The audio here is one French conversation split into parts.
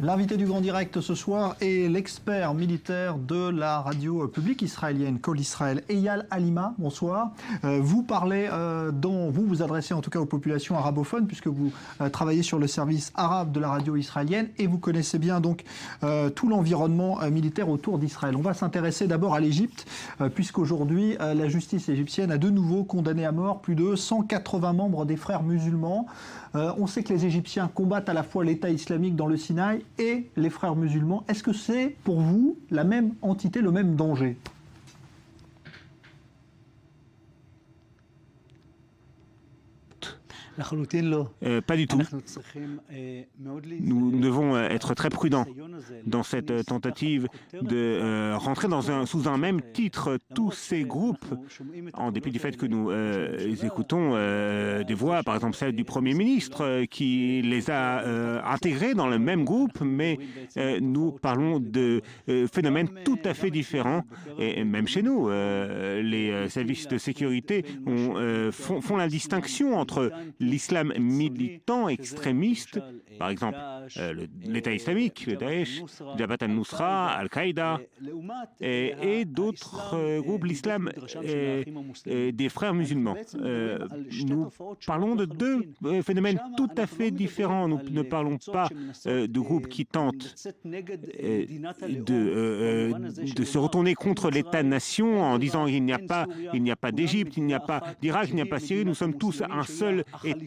L'invité du Grand Direct ce soir est l'expert militaire de la radio publique israélienne Kol Israël, Eyal Halima. Bonsoir. Vous parlez, vous adressez en tout cas aux populations arabophones puisque vous travaillez sur le service arabe de la radio israélienne et vous connaissez bien donc tout l'environnement militaire autour d'Israël. On va s'intéresser d'abord à l'Égypte puisqu'aujourd'hui la justice égyptienne a de nouveau condamné à mort plus de 180 membres des frères musulmans. On sait que les Égyptiens combattent à la fois l'État islamique dans le Sinaï et les frères musulmans. Est-ce que c'est pour vous la même entité, le même danger ? Pas du tout. Nous devons être très prudents dans cette tentative de rentrer sous un même titre tous ces groupes, en dépit du fait que nous écoutons des voix, par exemple celle du Premier ministre, qui les a intégrés dans le même groupe, mais nous parlons de phénomènes tout à fait différents. Et même chez nous, les services de sécurité font la distinction entre l'islam militant extrémiste, par exemple l'État islamique, le Daesh, Jabhat al-Nusra, Al-Qaïda, et d'autres groupes, l'islam des frères musulmans. Nous parlons de deux phénomènes tout à fait différents. Nous ne parlons pas de groupes qui tentent de se retourner contre l'État-nation en disant il n'y a pas d'Égypte, il n'y a pas d'Irak, il n'y a pas de Syrie, nous sommes tous un seul État,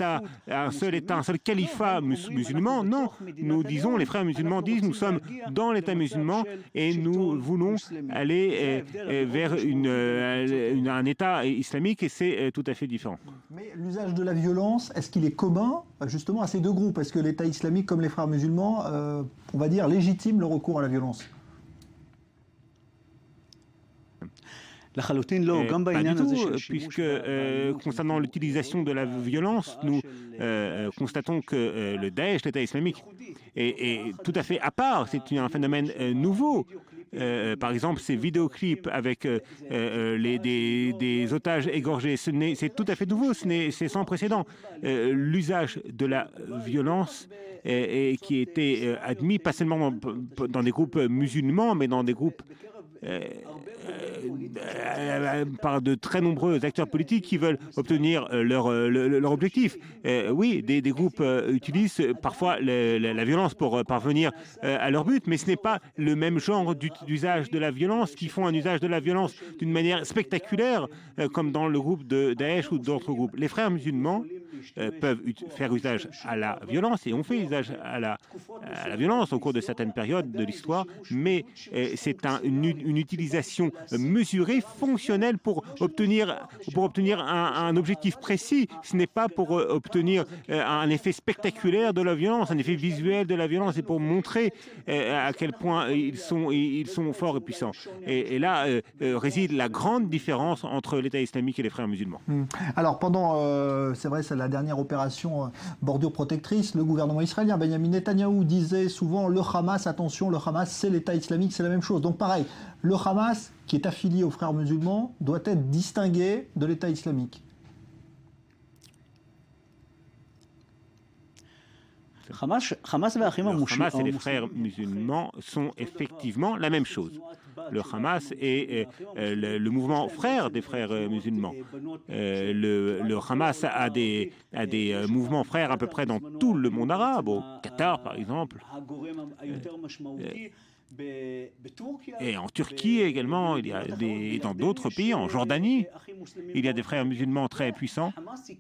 un seul califat musulman. Non, nous disons, les frères musulmans disent, nous sommes dans l'État musulman et nous voulons aller vers un État islamique et c'est tout à fait différent. Mais l'usage de la violence, est-ce qu'il est commun justement à ces deux groupes ? Est-ce que l'État islamique comme les frères musulmans, on va dire, légitime le recours à la violence ? Pas du tout, puisque concernant l'utilisation de la violence, nous constatons que le Daesh, l'État islamique, est tout à fait à part. C'est un phénomène nouveau. Par exemple, ces vidéoclips avec des otages égorgés, c'est tout à fait nouveau, c'est sans précédent. L'usage de la violence qui était admis pas seulement dans des groupes musulmans, mais dans des groupes par de très nombreux acteurs politiques qui veulent obtenir leur objectif. Oui, des groupes utilisent parfois la violence pour parvenir à leur but, mais ce n'est pas le même genre d'usage de la violence qui font un usage de la violence d'une manière spectaculaire, comme dans le groupe de Daesh ou d'autres groupes. Les frères musulmans peuvent faire usage à la violence, et ont fait usage à la violence au cours de certaines périodes de l'histoire, mais c'est une utilisation mesurée, fonctionnelle pour obtenir un objectif précis. Ce n'est pas pour obtenir un effet spectaculaire de la violence, un effet visuel de la violence, et pour montrer à quel point ils sont forts et puissants. Et là réside la grande différence entre l'État islamique et les frères musulmans. Alors pendant, c'est vrai, c'est la dernière opération bordure protectrice, le gouvernement israélien, Benjamin Netanyahou, disait souvent le Hamas, attention, le Hamas c'est l'État islamique, c'est la même chose. Donc pareil, le Hamas, qui est affilié aux frères musulmans, doit être distingué de l'État islamique. Le Hamas et les frères musulmans sont effectivement la même chose. Le Hamas est le mouvement frère des frères musulmans. Le Hamas a des mouvements frères à peu près dans tout le monde arabe, au Qatar par exemple. Et en Turquie également, dans d'autres pays, en Jordanie, il y a des frères musulmans très puissants.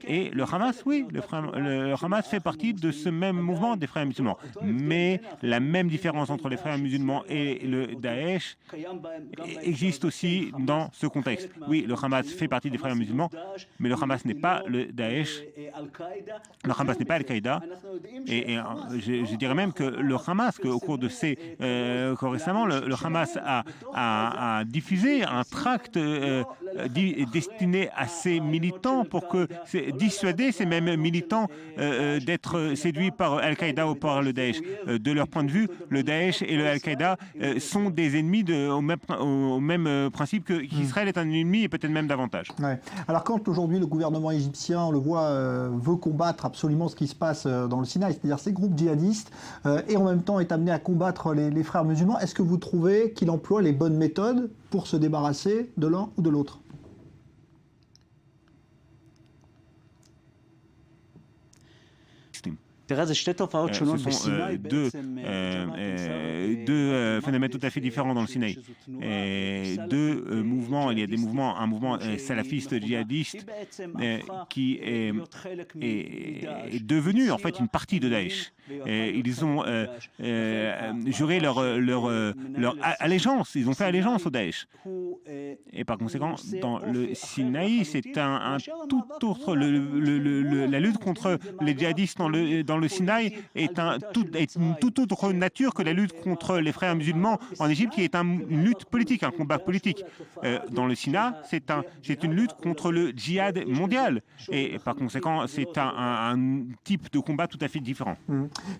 Et le Hamas, oui, le Hamas fait partie de ce même mouvement des frères musulmans. Mais la même différence entre les frères musulmans et le Daesh existe aussi dans ce contexte. Oui, le Hamas fait partie des frères musulmans, mais le Hamas n'est pas le Daesh, le Hamas n'est pas Al-Qaïda. Et je dirais même que le Hamas, au cours de ces encore récemment, le Hamas a diffusé un tract destiné à ses militants pour dissuader ces mêmes militants d'être séduits par Al-Qaïda ou par le Daesh. De leur point de vue, le Daesh et le Al-Qaïda sont des ennemis au même principe qu'Israël est un ennemi et peut-être même davantage. Ouais. Alors quand aujourd'hui le gouvernement égyptien, on le voit, veut combattre absolument ce qui se passe dans le Sinaï, c'est-à-dire ces groupes djihadistes, et en même temps est amené à combattre les frères musulmans, est-ce que vous trouvez qu'il emploie les bonnes méthodes pour se débarrasser de l'un ou de l'autre ? Ce sont deux phénomènes tout à fait différents dans le Sinaï. Deux mouvements, il y a un mouvement salafiste djihadiste qui est devenu en fait une partie de Daesh. Ils ont juré leur allégeance, ils ont fait allégeance au Daesh. Et par conséquent, dans le Sinaï, c'est un tout autre. La lutte contre les djihadistes dans le Sinaï est une toute autre nature que la lutte contre les frères musulmans en Égypte, qui est une lutte politique, un combat politique. Dans le Sinaï, c'est une lutte contre le djihad mondial. Et par conséquent, c'est un type de combat tout à fait différent.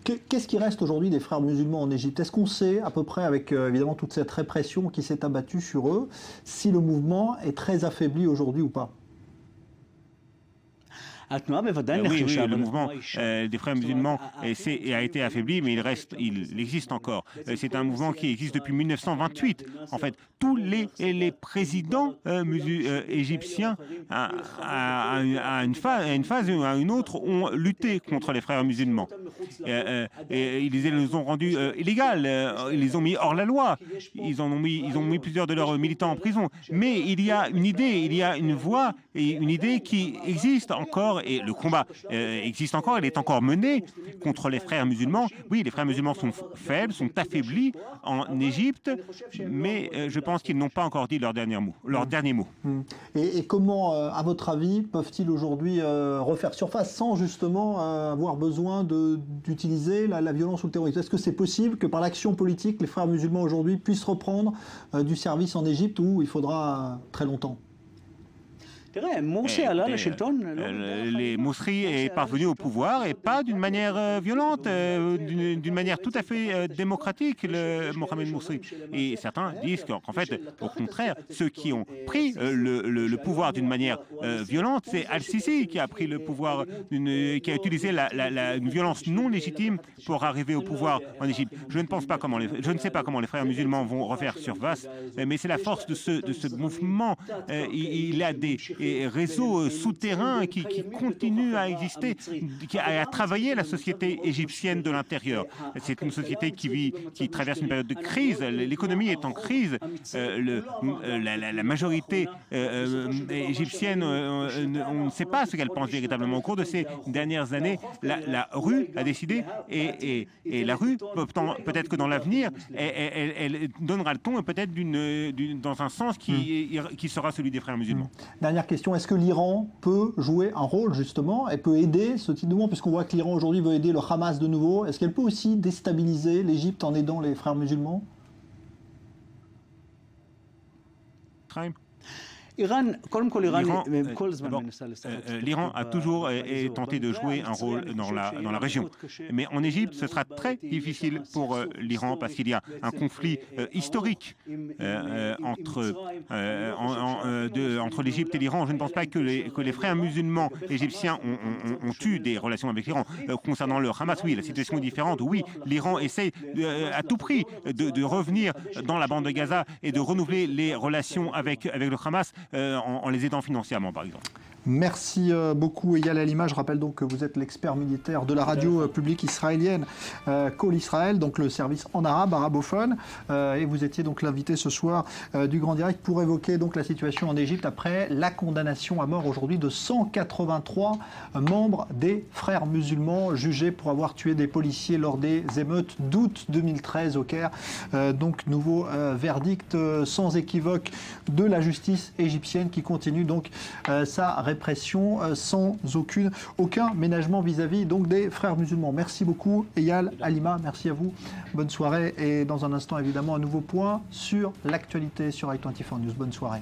Qu'est-ce qui reste aujourd'hui des frères musulmans en Égypte? Est-ce qu'on sait à peu près, avec évidemment toute cette répression qui s'est abattue sur eux, si le mouvement est très affaibli aujourd'hui ou pas? Oui, le mouvement des frères musulmans a été affaibli, mais il existe encore. C'est un mouvement qui existe depuis 1928. En fait, tous les présidents égyptiens, à une phase ou à une autre, ont lutté contre les frères musulmans. Ils les ont rendus illégales, ils les ont mis hors la loi, ils ont mis plusieurs de leurs militants en prison. Mais il y a une idée, il y a une voix et une idée qui existe encore. Et le combat existe encore, il est encore mené contre les frères musulmans. Oui, les frères musulmans sont faibles, sont affaiblis en Égypte, mais je pense qu'ils n'ont pas encore dit leur dernier mot. Et comment, à votre avis, peuvent-ils aujourd'hui refaire surface sans justement avoir besoin d'utiliser la violence ou le terrorisme? Est-ce que c'est possible que par l'action politique, les frères musulmans aujourd'hui puissent reprendre du service en Égypte, où il faudra très longtemps? Les Mousseries est parvenu au pouvoir et pas d'une manière violente, d'une manière tout à fait démocratique, le Mohamed Moussery. Et certains disent qu'en fait, au contraire, ceux qui ont pris le pouvoir d'une manière violente, c'est Al-Sisi qui a pris le pouvoir, qui a utilisé une violence non légitime pour arriver au pouvoir en Égypte. Je ne sais pas comment les frères musulmans vont refaire surface, mais c'est la force de ce mouvement. Il y a des réseaux souterrains qui continuent à exister, à travailler la société égyptienne de l'intérieur. C'est une société qui traverse une période de crise. L'économie est en crise. La majorité égyptienne, on ne sait pas ce qu'elle pense véritablement. Au cours de ces dernières années, la rue a décidé, et la rue, peut-être que dans l'avenir, elle donnera le ton, peut-être dans un sens qui sera celui des frères musulmans. Dernière question, est-ce que l'Iran peut jouer un rôle justement, elle peut aider ce type de mouvement, puisqu'on voit que l'Iran aujourd'hui veut aider le Hamas de nouveau, est-ce qu'elle peut aussi déstabiliser l'Égypte en aidant les frères musulmans? L'Iran a toujours tenté de jouer un rôle dans la région. Mais en Égypte, ce sera très difficile pour l'Iran parce qu'il y a un conflit historique entre l'Égypte et l'Iran. Je ne pense pas que les frères musulmans égyptiens ont eu des relations avec l'Iran. Concernant le Hamas, oui, la situation est différente. Oui, l'Iran essaie à tout prix de revenir dans la bande de Gaza et de renouveler les relations avec le Hamas, en les aidant financièrement, par exemple. Merci beaucoup, Eyal Halima. Je rappelle donc que vous êtes l'expert militaire de la radio publique israélienne Kol Israël, donc le service en arabe, arabophone, et vous étiez donc l'invité ce soir du Grand Direct pour évoquer donc la situation en Égypte après la condamnation à mort aujourd'hui de 183 membres des frères musulmans jugés pour avoir tué des policiers lors des émeutes d'août 2013 au Caire. Donc nouveau verdict sans équivoque de la justice égyptienne qui continue donc sa répression sans aucun ménagement vis-à-vis donc des frères musulmans. Merci beaucoup Eyal Halima, merci à vous. Bonne soirée et dans un instant évidemment un nouveau point sur l'actualité sur i24 News. Bonne soirée.